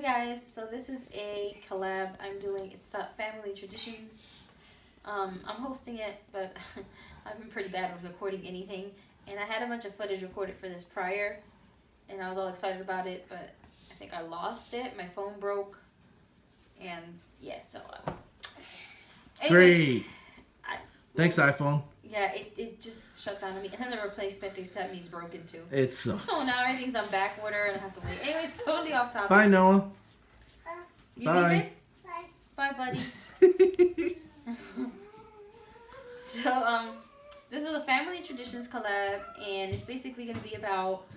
guys, so this is a collab I'm doing. It's family traditions. I'm hosting it, but I've been pretty bad with recording anything. And I had a bunch of footage recorded for this prior, and I was all excited about it, but I think I lost it. My phone broke, and yeah, so anyway, Great. Thanks, iPhone. Yeah, it just shut down on me. And then the replacement they sent me is broken too. It sucks. So now everything's on back order and I have to wait. Anyways, totally off topic. Bye, Noah. You Bye. leaving? Bye, buddy. So, this is a family traditions collab, and it's basically going to be about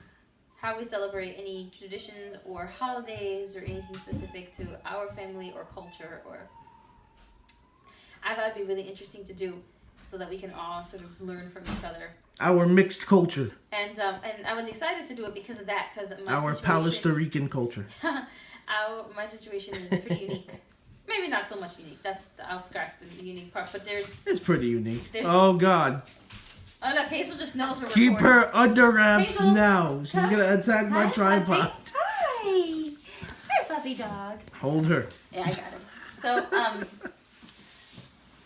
how we celebrate any traditions or holidays or anything specific to our family or culture. Or I thought it'd be really interesting to do so that we can all sort of learn from each other. Our mixed culture. And I was excited to do it because of that, because our Palestinian Rican culture. My situation is pretty unique. Maybe not so much unique. I'll scratch the unique part, but it's pretty unique. Oh God. Oh look, Hazel just knows we're Keep recording. her under wraps Hazel, now. She's gonna attack my tripod. Hi, puppy dog. Hold her. Yeah, I got him. So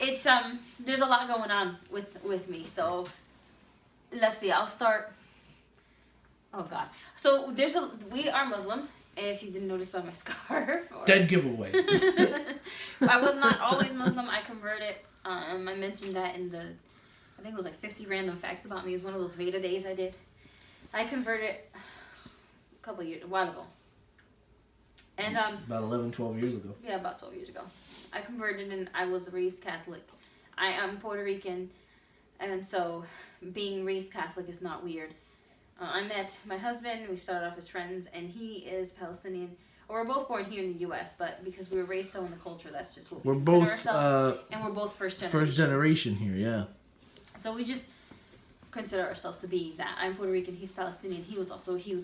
it's there's a lot going on with me. So let's see. I'll start. Oh God. So we are Muslim. If you didn't notice by my scarf. Dead giveaway. I was not always Muslim. I converted. I mentioned that in I think it was like 50 random facts about me. It was one of those Veda days I did. I converted a while ago. And about 11, 12 years ago. Yeah, about 12 years ago. I converted and I was raised Catholic. I am Puerto Rican, and so being raised Catholic is not weird. I met my husband, we started off as friends, and he is Palestinian. We're both born here in the U.S., but because we were raised so in the culture, that's just what we consider both, ourselves. And we're both first generation. First generation here, yeah. So we just consider ourselves to be that. I'm Puerto Rican, he's Palestinian. He was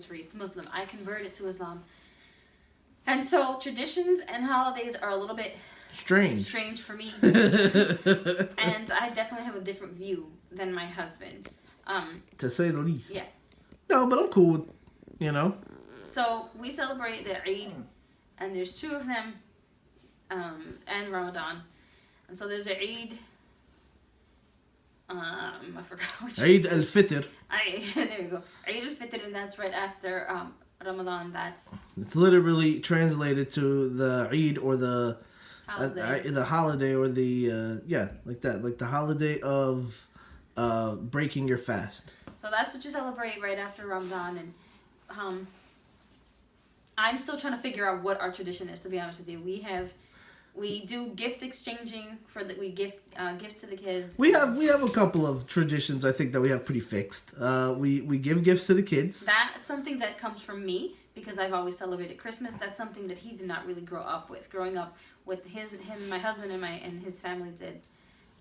raised Muslim. I converted to Islam. And so traditions and holidays are a little bit strange for me. And I definitely have a different view than my husband. To say the least. Yeah. No, but I'm cool with, So we celebrate the Eid, and there's two of them, and Ramadan. And so there's the Eid. I forgot which Eid al-Fitr. There you go. Eid al-Fitr, and that's right after Ramadan. It's literally translated to the Eid or the holiday. The holiday or the like that, like the holiday of breaking your fast. So that's what you celebrate right after Ramadan, and I'm still trying to figure out what our tradition is. To be honest with you, we do gift exchanging we give gifts to the kids. We have a couple of traditions I think that we have pretty fixed. We give gifts to the kids. That's something that comes from me because I've always celebrated Christmas. That's something that he did not really grow up with. Growing up with my husband and his family did.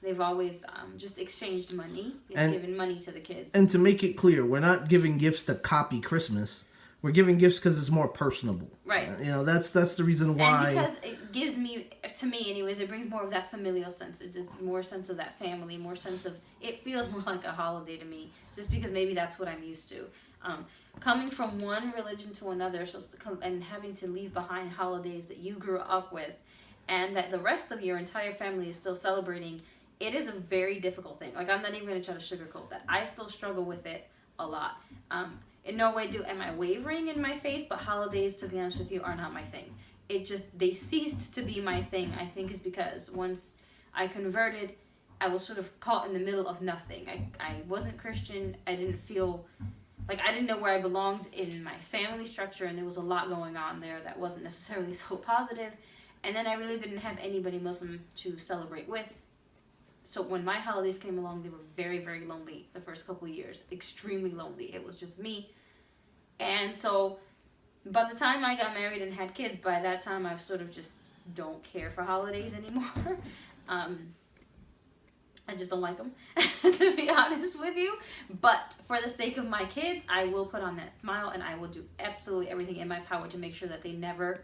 They've always just exchanged money. They've given money to the kids. And to make it clear, we're not giving gifts to copy Christmas. We're giving gifts because it's more personable. Right. That's the reason why. And because it gives me, to me anyways, it brings more of that familial sense. It just more sense of that family, more sense of, it feels more like a holiday to me. Just because maybe that's what I'm used to. Coming from one religion to another and having to leave behind holidays that you grew up with and that the rest of your entire family is still celebrating, it is a very difficult thing. Like, I'm not even going to try to sugarcoat that. I still struggle with it a lot. In no way am I wavering in my faith, but holidays, to be honest with you, are not my thing. They ceased to be my thing, I think, is because once I converted, I was sort of caught in the middle of nothing. I wasn't Christian. I didn't feel like I didn't know where I belonged in my family structure, and there was a lot going on there that wasn't necessarily so positive. And then I really didn't have anybody Muslim to celebrate with. So when my holidays came along, they were very, very lonely the first couple of years. Extremely lonely. It was just me. And so by the time I got married and had kids, by that time I sort of just don't care for holidays anymore. I just don't like them, to be honest with you. But for the sake of my kids, I will put on that smile, and I will do absolutely everything in my power to make sure that they never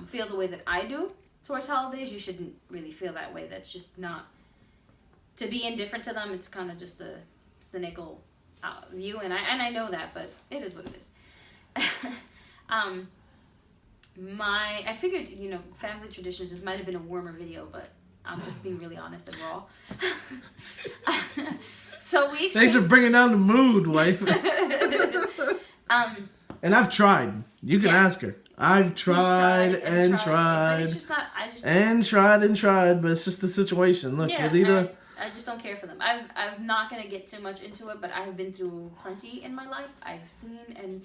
feel the way that I do towards holidays. You shouldn't really feel that way. That's just not... To be indifferent to them, it's kind of just a cynical view, and I know that, but it is what it is. I figured, family traditions, this might have been a warmer video, but I'm just being really honest and raw. So we Thanks for bringing down the mood, wife. And I've tried. You can ask her. I've tried and tried. But it's just not, tried, but it's just the situation. Look, Alita. I just don't care for them. I'm not going to get too much into it, but I've been through plenty in my life. I've seen and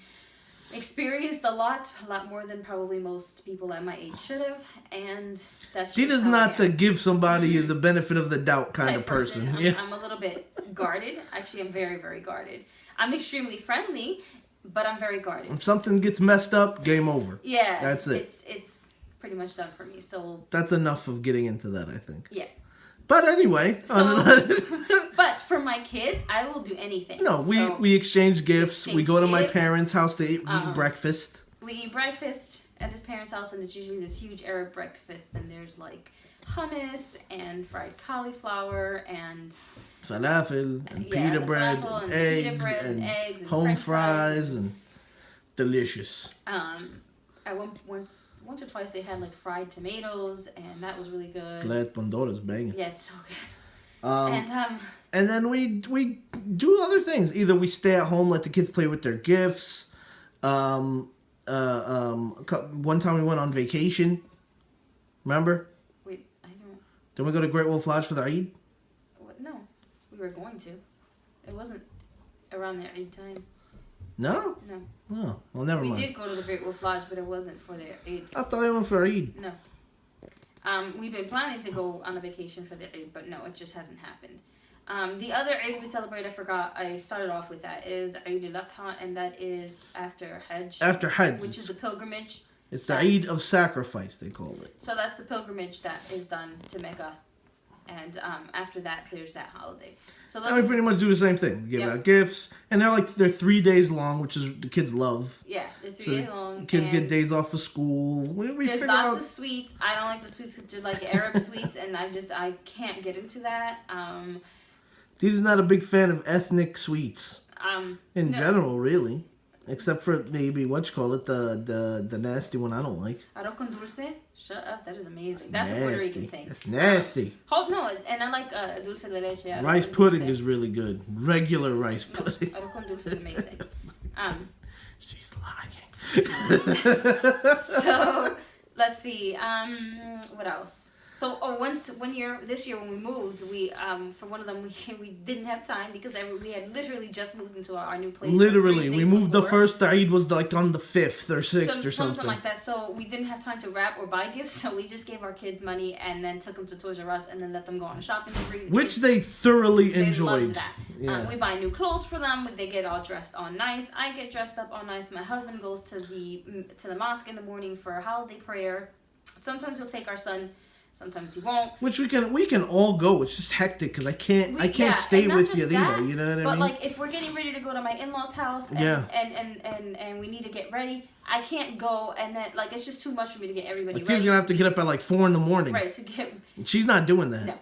experienced a lot more than probably most people at my age should have, and that's she does not to give somebody the benefit of the doubt kind of person. I'm a little bit guarded. Actually, I'm very, very guarded. I'm extremely friendly, but I'm very guarded. If something gets messed up, game over. Yeah, that's it. It's pretty much done for me. So that's enough of getting into that, I think. Yeah. But anyway, but for my kids, I will do anything. No, we exchange gifts. We go to my parents' house to eat breakfast. We eat breakfast at his parents' house, and it's usually this huge Arab breakfast, and there's like hummus and fried cauliflower and falafel and pita bread and eggs and home fries and delicious. Once or twice they had like fried tomatoes, and that was really good. Glad Pandora's banging. Yeah, it's so good. And then we do other things. Either we stay at home, let the kids play with their gifts. One time we went on vacation. Remember? Wait, I don't. Didn't we go to Great Wolf Lodge for the Eid? No, we were going to. It wasn't around the Eid time. No? No. Oh, well, never mind. We did go to the Great Wolf Lodge, but it wasn't for the Eid. I thought you went for Eid. No. We've been planning to go on a vacation for the Eid, but no, it just hasn't happened. The other Eid we celebrate, I started off with that, is Eid al-Adha, and that is after Hajj. After Hajj. Which is the pilgrimage. It's the Eid of sacrifice, they call it. So that's the pilgrimage that is done to Mecca. And after that, there's that holiday. So and we pretty much do the same thing. We give out gifts, and they're 3 days long, which is the kids love. Yeah, they're 3 days long. Kids get days off of school. There's lots of sweets. I don't like the sweets because they're like Arab sweets, and I can't get into that. He's not a big fan of ethnic sweets. In general, really. Except for maybe the nasty one I don't like. Arroz con dulce? Shut up, that is amazing. That's a Puerto Rican thing. It's nasty. No, and I like dulce de leche. Rice pudding is really good. Regular rice pudding. No, arroz con dulce is amazing. She's lying. So, let's see. What else? So, this year when we moved, we for one of them we didn't have time because we had literally just moved into our new place. Literally, we moved before. The first Eid was like on the 5th or 6th or something like that. So we didn't have time to wrap or buy gifts. So we just gave our kids money and then took them to Toys R Us and then let them go on a shopping spree. Which they thoroughly enjoyed. They loved that. Yeah. We buy new clothes for them. They get all dressed all nice. I get dressed up all nice. My husband goes to the mosque in the morning for a holiday prayer. Sometimes we'll take our son. Sometimes you won't. Which we can all go. It's just hectic because I can't stay with you either. You know what I mean? But like if we're getting ready to go to my in-laws' house and we need to get ready, I can't go and then like it's just too much for me to get everybody ready. She's gonna have to get up at like 4 a.m. Right, to get. She's not doing that. No,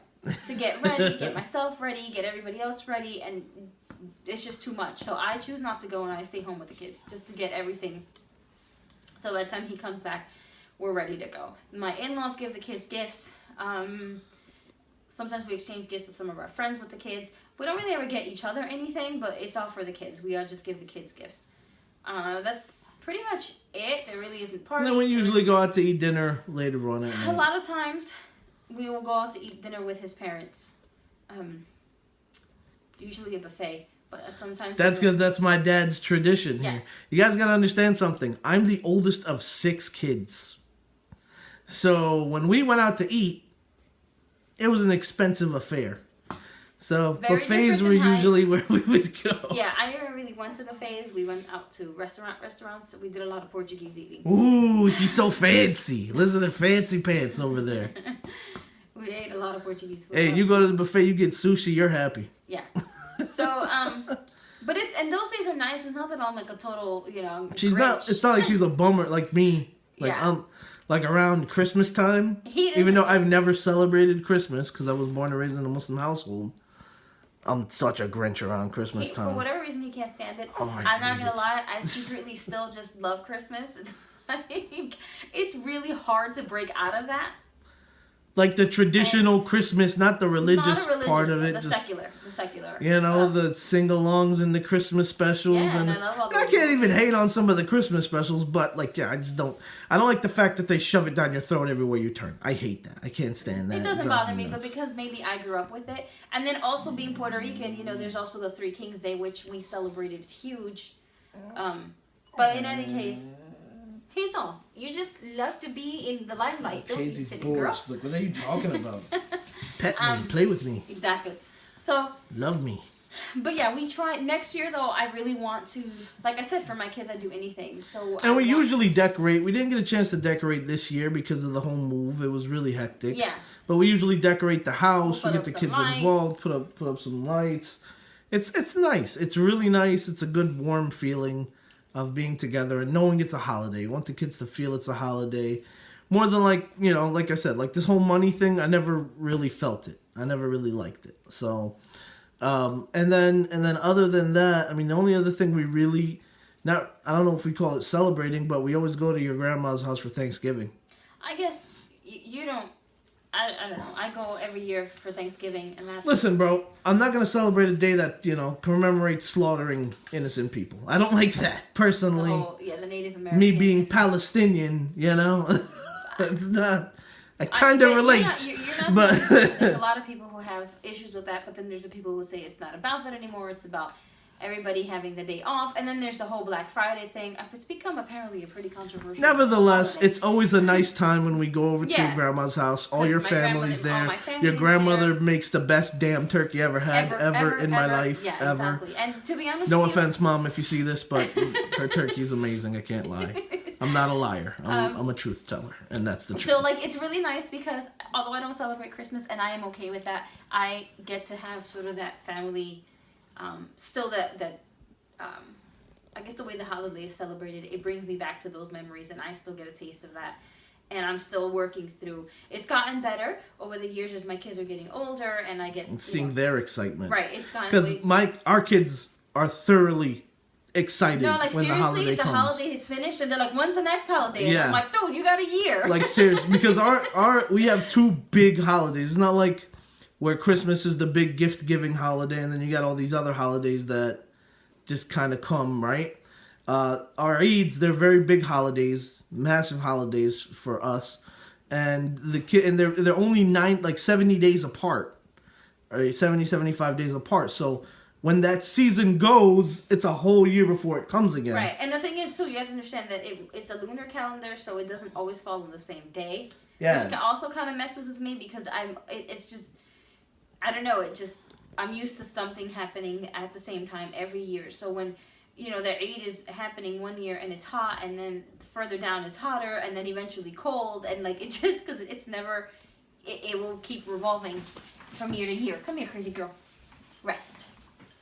to get ready, get myself ready, get everybody else ready, and it's just too much. So I choose not to go and I stay home with the kids just to get everything. So by the time he comes back, we're ready to go. My in-laws give the kids gifts. Sometimes we exchange gifts with some of our friends with the kids. We don't really ever get each other anything, but it's all for the kids. We all just give the kids gifts. That's pretty much it. There really isn't parties. And then we usually go out to eat dinner later on at night. A lot of times, we will go out to eat dinner with his parents. Usually a buffet. But sometimes that's my dad's tradition. Yeah. Here. You guys gotta understand something. I'm the oldest of 6 kids. So when we went out to eat, it was an expensive affair. So buffets were usually where we would go. Yeah, I never really went to buffets. We went out to restaurants. So we did a lot of Portuguese eating. Ooh, she's so fancy. Listen to fancy pants over there. We ate a lot of Portuguese food. Hey, you go to the buffet, you get sushi, you're happy. Yeah. So, but those days are nice. It's not that I'm like a total, She's Grinch. not. It's not like she's a bummer like me. Like I'm like around Christmas time. Even though I've never celebrated Christmas because I was born and raised in a Muslim household, I'm such a Grinch around Christmas time. For whatever reason, he can't stand it. Oh, I'm not gonna lie. I secretly still just love Christmas. like it's really hard to break out of that. Like the traditional Christmas, not the religious, part of it. The secular. You know, the sing-alongs and the Christmas specials. Yeah, and I love all those I can't even movies. hate on some of the Christmas specials, but like, yeah, I don't like the fact that they shove it down your throat everywhere you turn. I hate that. I can't stand that. It doesn't drives bother me, nuts. but because maybe I grew up with it. And then also being Puerto Rican, you know, there's also the Three Kings Day, which we celebrated huge. But in any case, Hazel, you just love to be in the limelight, don't you, silly girl? Like, what are you talking about? Pet me, play with me, Exactly. So, love me. but yeah, we try. Next year, though, I really want to, like I said, for my kids, I do anything. So And we usually decorate. We didn't get a chance to decorate this year because of the home move. It was really hectic. Yeah. But we usually decorate the house. We'll we put get the up kids some lights. involved. Put up some lights. It's nice. It's really nice. It's a good warm feeling of being together and knowing it's a holiday. You want the kids to feel it's a holiday. More than like, you know, like I said, like this whole money thing, I never really felt it. I never really liked it. So, and then other than that, I mean, the only other thing we really, I don't know if we call it celebrating, but we always go to your grandma's house for Thanksgiving. I guess you don't. I don't know. I go every year for Thanksgiving, and that's. Listen, bro, I'm not going to celebrate a day that, you know, commemorates slaughtering innocent people. I don't like that, personally. The Native American. Me being Palestinian, you know, it's not. I kind of relate, you're not but there's a lot of people who have issues with that, but then there's the people who say it's not about that anymore. It's about everybody having the day off, and then there's the whole Black Friday thing. It's become apparently a pretty controversial. Nevertheless, holiday. it's always a nice time when we go over to your grandma's house. All your my family's grandmother- all there. my family's Your grandmother there. makes the best damn turkey I ever had ever in my life. Yeah, ever. exactly. And to be honest, No with you, offense, Mom, if you see this, but her turkey's amazing. I can't lie. I'm not a liar. I'm a truth teller, and that's the truth. So, like, it's really nice because although I don't celebrate Christmas, and I am okay with that, I get to have sort of that family, still that I guess the way the holiday is celebrated, it brings me back to those memories, and I still get a taste of that. And I'm still working through. It's gotten better over the years as my kids are getting older, and I get seeing their excitement. Right, it's gotten because our kids are thoroughly excited no, like when the seriously, holiday the comes. holiday is finished, and they're like, "When's the next holiday?" And Yeah. I'm like, "Dude, you got a year." Like seriously, because our we have two big holidays. It's not like where Christmas is the big gift giving holiday, and then you got all these other holidays that just kind of come, right? Our Eids, they're very big holidays, massive holidays for us, and they're only 70 days apart, right? 75 days apart. So when that season goes, it's a whole year before it comes again. Right, and the thing is too, you have to understand that it's a lunar calendar, so it doesn't always fall on the same day. Yeah. Which also kind of messes with me because it's just, I don't know, I'm used to something happening at the same time every year. So when, you know, the Eid is happening one year and it's hot, and then further down it's hotter, and then eventually cold, and like it just, because it's never, it will keep revolving from year to year. Come here, crazy girl. Rest.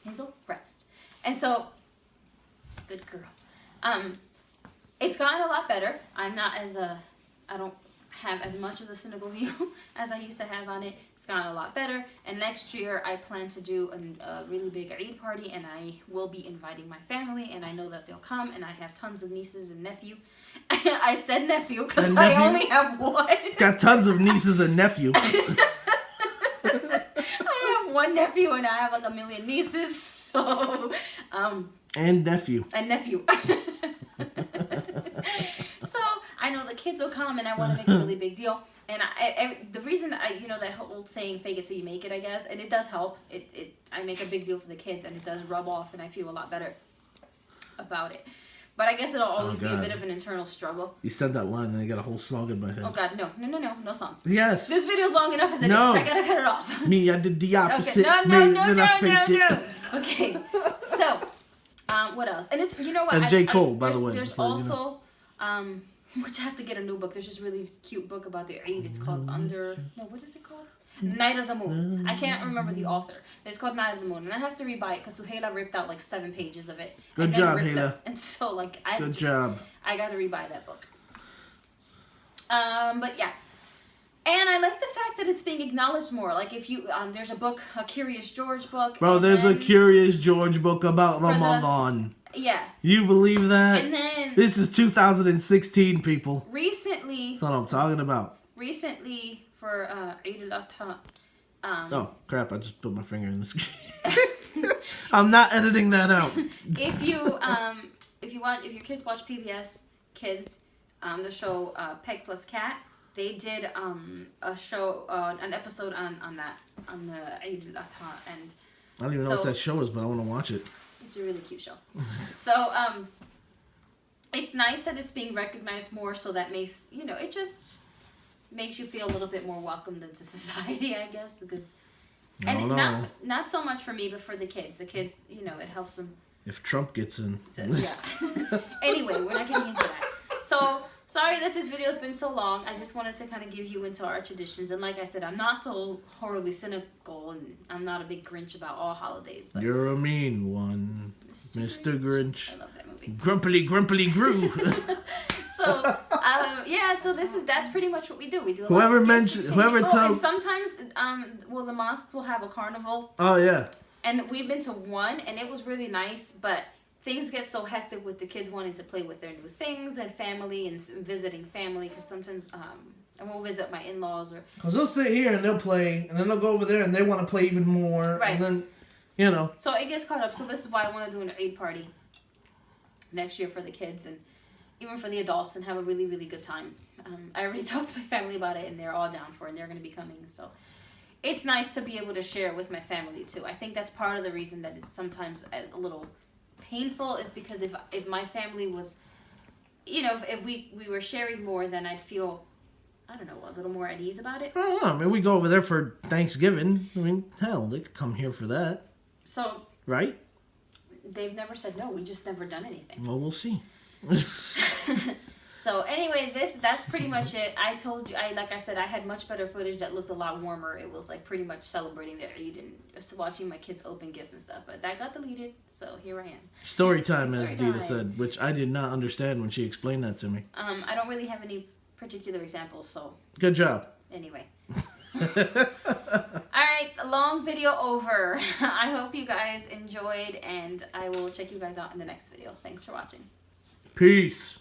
Hazel, rest. And so, good girl. It's gotten a lot better. I'm not I don't have as much of the cynical view as I used to have on it. It's gotten a lot better. And next year, I plan to do a really big Eid party, and I will be inviting my family, and I know that they'll come, and I have tons of nieces and nephew. I said nephew because I only have one. Got tons of nieces and nephews. I have one nephew, and I have like a million nieces, so... and nephew. So I know the kids will come, and I want to make a really big deal. And the reason that that whole saying "fake it till you make it," I guess, and it does help. I make a big deal for the kids, and it does rub off, and I feel a lot better about it. But I guess it'll always be a bit of an internal struggle. You said that line, and I got a whole song in my head. Oh God, no songs. Yes. This video's long enough as it is. I gotta cut it off. Me, I did the opposite. Okay. No. It. Okay, so what else? And it's what? That's J. Cole, by the way. There's also which I have to get a new book. There's this really cute book about the Eid. It's called what is it called? Night of the Moon. I can't remember the author. It's called Night of the Moon, and I have to rebuy it because Suhaila ripped out like 7 pages of it. Good job, Hayla. And so like Good job. I got to rebuy that book. But yeah. And I like the fact that it's being acknowledged more. Like if you, there's a book, a Curious George book. Bro, there's a Curious George book about Ramadan. Yeah. You believe that? And then this is 2016, people. Recently. That's what I'm talking about. Recently, for Eid al-Adha. Oh crap! I just put my finger in the screen. I'm not editing that out. If your kids watch PBS Kids, the show Peg Plus Cat, they did a show, an episode on the Eid al-Adha, and I don't even know what that show is, but I want to watch it. It's a really cute show. So it's nice that it's being recognized more. So that makes it just makes you feel a little bit more welcomed into society, I guess, because not so much for me, but for the kids. The kids, it helps them. If Trump gets in. Yeah. Anyway, we're not getting into that. So, sorry that this video has been so long. I just wanted to kind of give you into our traditions. And like I said, I'm not so horribly cynical, and I'm not a big Grinch about all holidays. But you're a mean one, Mr. Grinch. I love that movie. Grumpily Groo. So, that's pretty much what we do. We do tells. And sometimes, the mosque will have a carnival. Oh, yeah. And we've been to one, and it was really nice, but things get so hectic with the kids wanting to play with their new things and family and visiting family, because sometimes, and we'll visit my in-laws or... Because they'll sit here and they'll play, and then they'll go over there and they want to play even more. Right. And then, So it gets caught up. So this is why I want to do an Eid party next year for the kids and even for the adults and have a really, really good time. I already talked to my family about it, and they're all down for it, and they're going to be coming, so... It's nice to be able to share it with my family, too. I think that's part of the reason that it's sometimes a little painful is because if my family was, if we were sharing more, then I'd feel, I don't know, a little more at ease about it. I don't know. I mean, we go over there for Thanksgiving. I mean, hell, they could come here for that. So. Right? They've never said no. We just never done anything. Well, we'll see. So anyway, that's pretty much it. I told you, like I said, I had much better footage that looked a lot warmer. It was like pretty much celebrating their Eid and just watching my kids open gifts and stuff. But that got deleted, so here I am. Story time, as Dita said, which I did not understand when she explained that to me. I don't really have any particular examples, so. Good job. Anyway. Alright, long video over. I hope you guys enjoyed, and I will check you guys out in the next video. Thanks for watching. Peace.